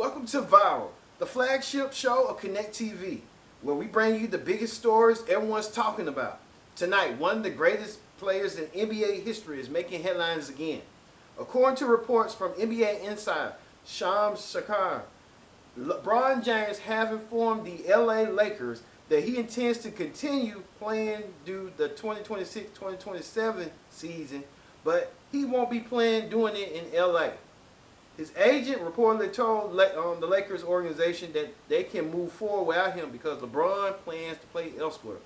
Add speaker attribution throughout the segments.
Speaker 1: Welcome to Viral, the flagship show of Connect TV, where we bring you the biggest stories everyone's talking about. Tonight, one of the greatest players in NBA history is making headlines again. According to reports from NBA insider Shams Charania, LeBron James have informed the LA Lakers that he intends to continue playing through the 2026-2027 season, but he won't be doing it in LA. His agent reportedly told the Lakers organization that they can move forward without him because LeBron plans to play elsewhere.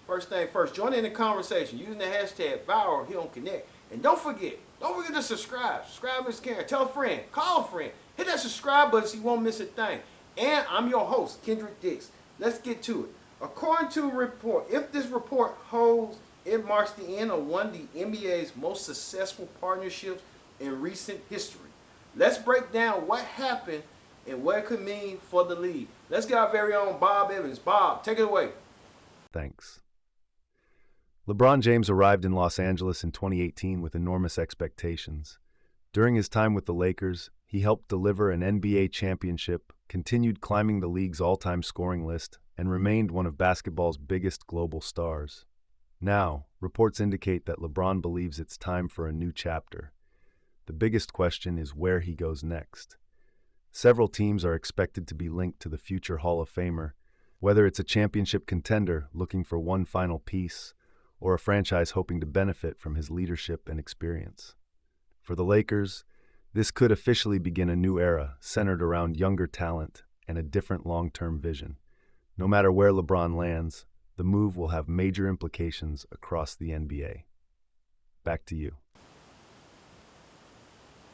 Speaker 1: First thing first, join in the conversation using the hashtag Viral here on Connect. And don't forget to subscribe. Subscribe to this channel. Tell a friend. Call a friend. Hit that subscribe button so you won't miss a thing. And I'm your host, Kendrick Dix. Let's get to it. According to a report, if this report holds, it marks the end of one of the NBA's most successful partnerships in recent history. Let's break down what happened and what it could mean for the league. Let's get our very own Bob Evans. Bob, take it away.
Speaker 2: Thanks. LeBron James arrived in Los Angeles in 2018 with enormous expectations. During his time with the Lakers, he helped deliver an NBA championship, continued climbing the league's all-time scoring list, and remained one of basketball's biggest global stars. Now, reports indicate that LeBron believes it's time for a new chapter. The biggest question is where he goes next. Several teams are expected to be linked to the future Hall of Famer, whether it's a championship contender looking for one final piece, or a franchise hoping to benefit from his leadership and experience. For the Lakers, this could officially begin a new era centered around younger talent and a different long-term vision. No matter where LeBron lands, the move will have major implications across the NBA. Back to you.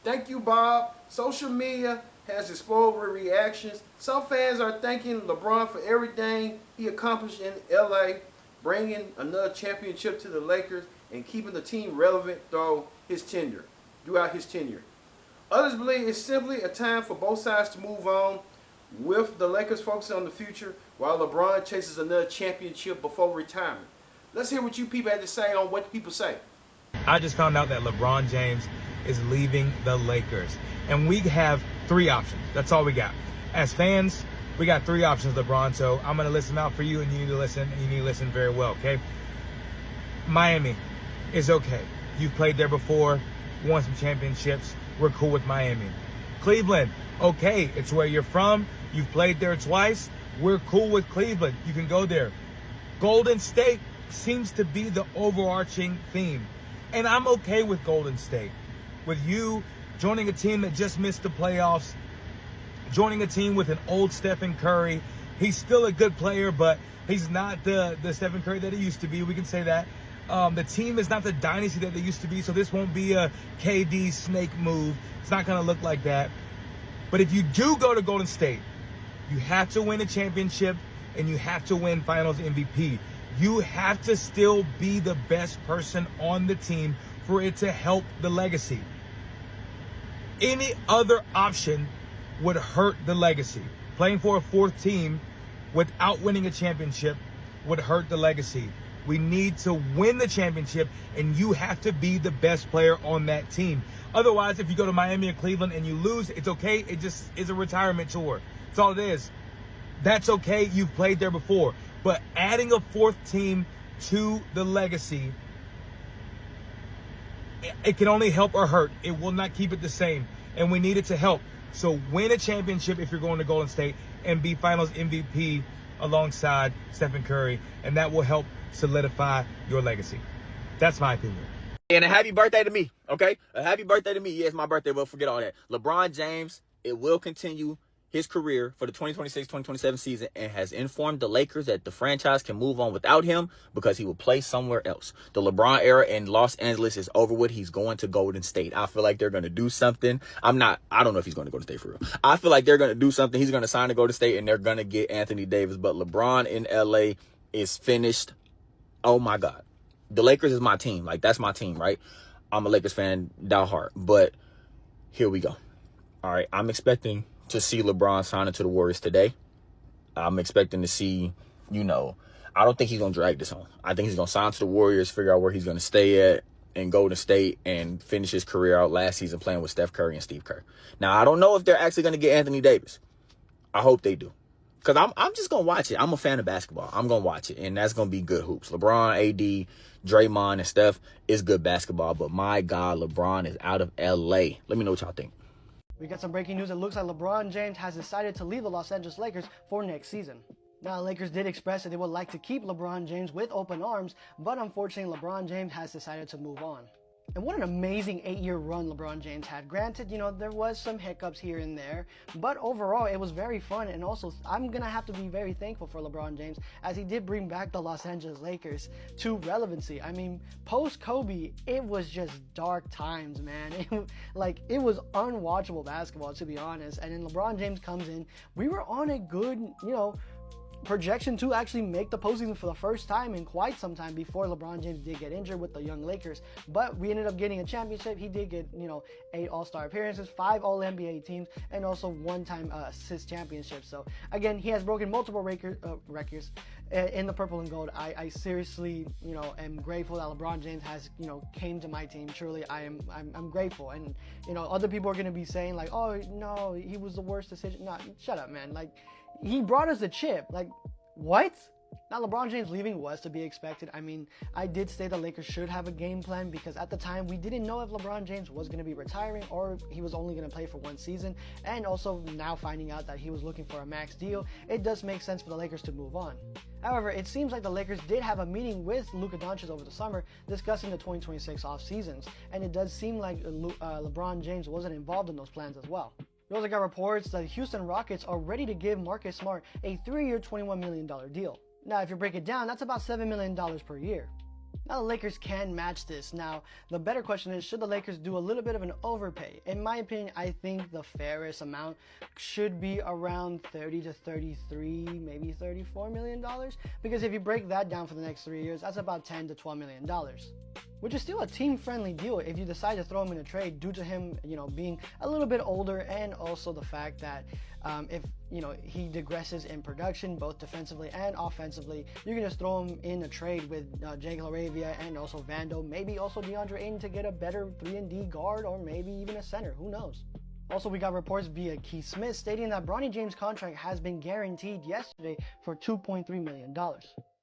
Speaker 1: Thank you, Bob. Social media has exploded with reactions. Some fans are thanking LeBron for everything he accomplished in LA, bringing another championship to the Lakers and keeping the team relevant throughout his tenure. Others believe it's simply a time for both sides to move on, with the Lakers focusing on the future while LeBron chases another championship before retirement. Let's hear what you people had to say on what people say.
Speaker 3: I just found out that LeBron James is leaving the Lakers. And we have three options. That's all we got. As fans, we got three options, LeBron. So I'm going to listen out for you, and you need to listen, and you need to listen very well, okay? Miami is okay. You've played there before, won some championships. We're cool with Miami. Cleveland, okay. It's where you're from. You've played there twice. We're cool with Cleveland. You can go there. Golden State seems to be the overarching theme. And I'm okay with Golden State. With you joining a team that just missed the playoffs, joining a team with an old Stephen Curry. He's still a good player, but he's not the Stephen Curry that he used to be. We can say that. The team is not the dynasty that they used to be, so this won't be a KD snake move. It's not going to look like that. But if you do go to Golden State, you have to win a championship, and you have to win Finals MVP. You have to still be the best person on the team for it to help the legacy. Any other option would hurt the legacy. Playing for a fourth team without winning a championship would hurt the legacy. We need to win the championship, and you have to be the best player on that team. Otherwise, if you go to Miami and Cleveland and you lose, it's okay. It just is a retirement tour. That's all it is. That's okay. You've played there before. But adding a fourth team to the legacy, it can only help or hurt. It will not keep it the same. And we need it to help. So win a championship if you're going to Golden State, and be Finals MVP alongside Stephen Curry. And that will help solidify your legacy. That's my opinion.
Speaker 4: And a happy birthday to me, okay? A happy birthday to me. Yeah, it's my birthday, but forget all that. LeBron James, it will continue his career for the 2026-2027 season, and has informed the Lakers that the franchise can move on without him because he will play somewhere else. The LeBron era in Los Angeles is over with. He's going to Golden State. I feel like they're going to do something. I don't know if he's going to go to State for real. I feel like they're going to do something. He's going to sign to Golden State, and they're going to get Anthony Davis. But LeBron in LA is finished. Oh my God. The Lakers is my team. Like, that's my team, right? I'm a Lakers fan, die hard. But here we go. All right, I'm expecting to see LeBron sign into the Warriors today. I'm expecting to see, I don't think he's going to drag this on. I think he's going to sign to the Warriors, figure out where he's going to stay at, in Golden State and finish his career out last season playing with Steph Curry and Steve Kerr. Now, I don't know if they're actually going to get Anthony Davis. I hope they do. Because I'm just going to watch it. I'm a fan of basketball. I'm going to watch it, and that's going to be good hoops. LeBron, AD, Draymond, and Steph is good basketball, but my God, LeBron is out of L.A. Let me know what y'all think.
Speaker 5: We got some breaking news. It looks like LeBron James has decided to leave the Los Angeles Lakers for next season. Now, the Lakers did express that they would like to keep LeBron James with open arms, but unfortunately, LeBron James has decided to move on. And what an amazing 8-year run LeBron James had. Granted, there was some hiccups here and there, but overall, it was very fun. And also, I'm going to have to be very thankful for LeBron James, as he did bring back the Los Angeles Lakers to relevancy. I mean, post-Kobe, it was just dark times, man. It was unwatchable basketball, to be honest. And then LeBron James comes in. We were on a good, projection to actually make the postseason for the first time in quite some time before LeBron James did get injured with the young Lakers. But we ended up getting a championship. He did get, 8 All-Star appearances, 5 All-NBA teams, and also 1-time assist championship. So again, he has broken multiple records in the purple and gold. I seriously, am grateful that LeBron James has, came to my team. Truly, I'm grateful. And, other people are going to be saying like, oh no, he was the worst decision. No, shut up, man. He brought us a chip. What? Now, LeBron James leaving was to be expected. I mean, I did say the Lakers should have a game plan because at the time, we didn't know if LeBron James was going to be retiring or he was only going to play for 1 season. And also now finding out that he was looking for a max deal, it does make sense for the Lakers to move on. However, it seems like the Lakers did have a meeting with Luka Doncic over the summer discussing the 2026 off seasons. And it does seem like LeBron James wasn't involved in those plans as well. We also got reports that Houston Rockets are ready to give Marcus Smart a 3-year, $21 million deal. Now, if you break it down, that's about $7 million per year. Now, the Lakers can match this. Now, the better question is, should the Lakers do a little bit of an overpay? In my opinion, I think the fairest amount should be around 30 to 33, maybe $34 million. Because if you break that down for the next 3 years, that's about $10 to $12 million. Which is still a team-friendly deal if you decide to throw him in a trade due to him, being a little bit older, and also the fact that if, he digresses in production, both defensively and offensively, you can just throw him in a trade with Jake LaRavia and also Vando, maybe also DeAndre Ayton to get a better 3-and-D guard or maybe even a center, who knows. Also, we got reports via Keith Smith stating that Bronny James' contract has been guaranteed yesterday for $2.3 million.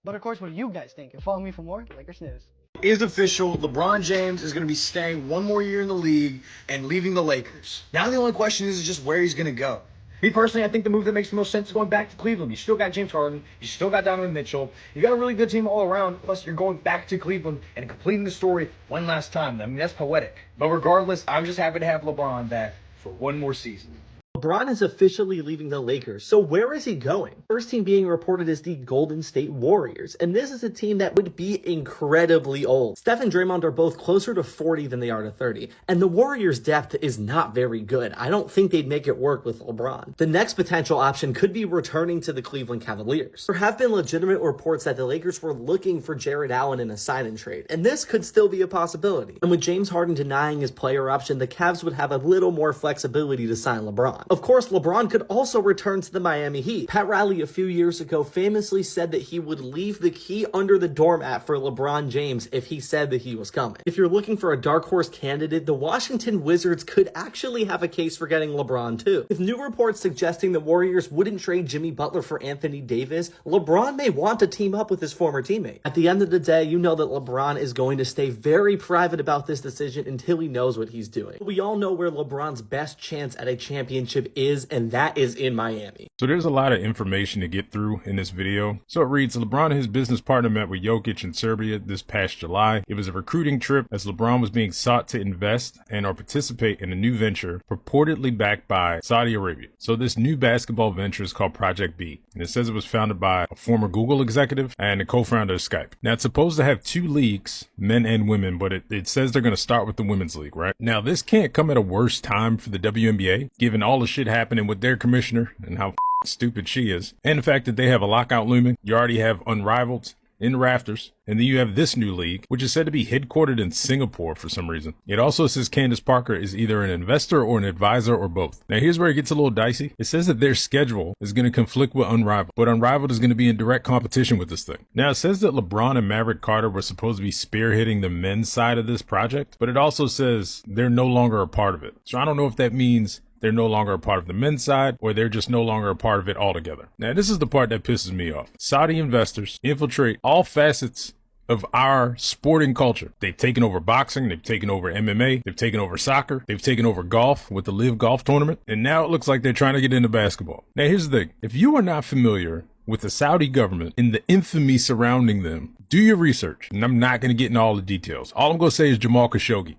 Speaker 5: But of course, what do you guys think? And follow me for more Lakers news.
Speaker 6: Is official. LeBron James is going to be staying 1 more year in the league and leaving the Lakers. Now the only question is just where he's going to go. Me personally, I think the move that makes the most sense is going back to Cleveland. You still got James Harden. You still got Donovan Mitchell. You got a really good team all around. Plus, you're going back to Cleveland and completing the story one last time. I mean, that's poetic. But regardless, I'm just happy to have LeBron back for 1 more season.
Speaker 7: LeBron is officially leaving the Lakers, so where is he going? First team being reported is the Golden State Warriors, and this is a team that would be incredibly old. Steph and Draymond are both closer to 40 than they are to 30, and the Warriors' depth is not very good. I don't think they'd make it work with LeBron. The next potential option could be returning to the Cleveland Cavaliers. There have been legitimate reports that the Lakers were looking for Jared Allen in a sign-and trade, and this could still be a possibility. And with James Harden denying his player option, the Cavs would have a little more flexibility to sign LeBron. Of course, LeBron could also return to the Miami Heat. Pat Riley a few years ago famously said that he would leave the key under the doormat for LeBron James if he said that he was coming. If you're looking for a dark horse candidate, the Washington Wizards could actually have a case for getting LeBron too. With new reports suggesting the Warriors wouldn't trade Jimmy Butler for Anthony Davis, LeBron may want to team up with his former teammate. At the end of the day, you know that LeBron is going to stay very private about this decision until he knows what he's doing. We all know where LeBron's best chance at a championship is, and that is in Miami.
Speaker 8: So there's a lot of information to get through in this video. So it reads, LeBron and his business partner met with Jokic in Serbia this past July. It was a recruiting trip as LeBron was being sought to invest and or participate in a new venture purportedly backed by Saudi Arabia. So this new basketball venture is called Project B, and it says it was founded by a former Google executive and a co-founder of Skype. Now it's supposed to have 2 leagues, men and women, but it says they're going to start with the women's league, right? Now this can't come at a worse time for the WNBA, given all the shit happening with their commissioner and how stupid she is, and the fact that they have a lockout looming. You already have Unrivaled in rafters. And then you have this new league, which is said to be headquartered in Singapore for some reason. It also says Candace Parker is either an investor or an advisor or both. Now here's where it gets a little dicey. It says that their schedule is going to conflict with Unrivaled, but Unrivaled is going to be in direct competition with this thing. Now it says that LeBron and Maverick Carter were supposed to be spearheading the men's side of this project, but it also says they're no longer a part of it. So I don't know if that means they're no longer a part of the men's side, or they're just no longer a part of it altogether. Now, this is the part that pisses me off. Saudi investors infiltrate all facets of our sporting culture. They've taken over boxing, they've taken over MMA, they've taken over soccer, they've taken over golf with the Live Golf tournament, and now it looks like they're trying to get into basketball. Now, here's the thing. If you are not familiar with the Saudi government and the infamy surrounding them, do your research. And I'm not going to get into all the details. All I'm going to say is Jamal Khashoggi.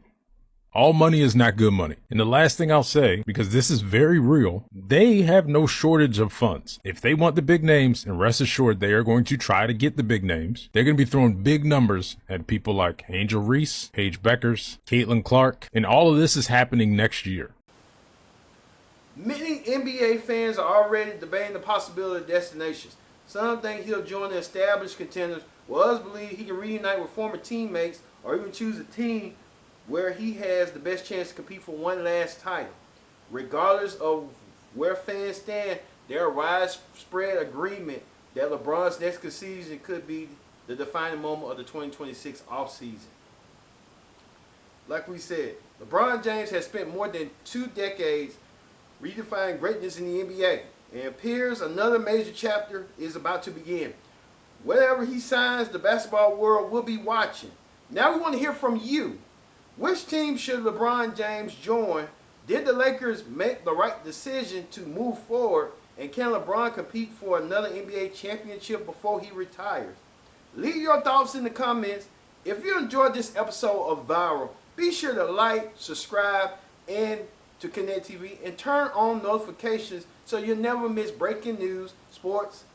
Speaker 8: All money is not good money. And the last thing I'll say, because this is very real, they have no shortage of funds. If they want the big names, and rest assured they are going to try to get the big names, they're going to be throwing big numbers at people like Angel Reese, Paige Beckers, Caitlin Clark, and all of this is happening next year.
Speaker 1: Many NBA fans are already debating the possibility of destinations. Some think he'll join the established contenders, while others believe he can reunite with former teammates or even choose a team where he has the best chance to compete for one last title. Regardless of where fans stand, there are widespread agreement that LeBron's next season could be the defining moment of the 2026 offseason. Like we said, LeBron James has spent more than 2 decades redefining greatness in the NBA, and it appears another major chapter is about to begin. Wherever he signs, the basketball world will be watching. Now we want to hear from you. Which team should LeBron James join? Did the Lakers make the right decision to move forward? And can LeBron compete for another NBA championship before he retires? Leave your thoughts in the comments. If you enjoyed this episode of Viral, be sure to like, subscribe, and to Connect TV, and turn on notifications so you'll never miss breaking news, sports,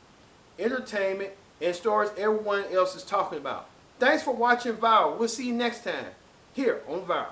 Speaker 1: entertainment, and stories everyone else is talking about. Thanks for watching Viral. We'll see you next time here on Viral.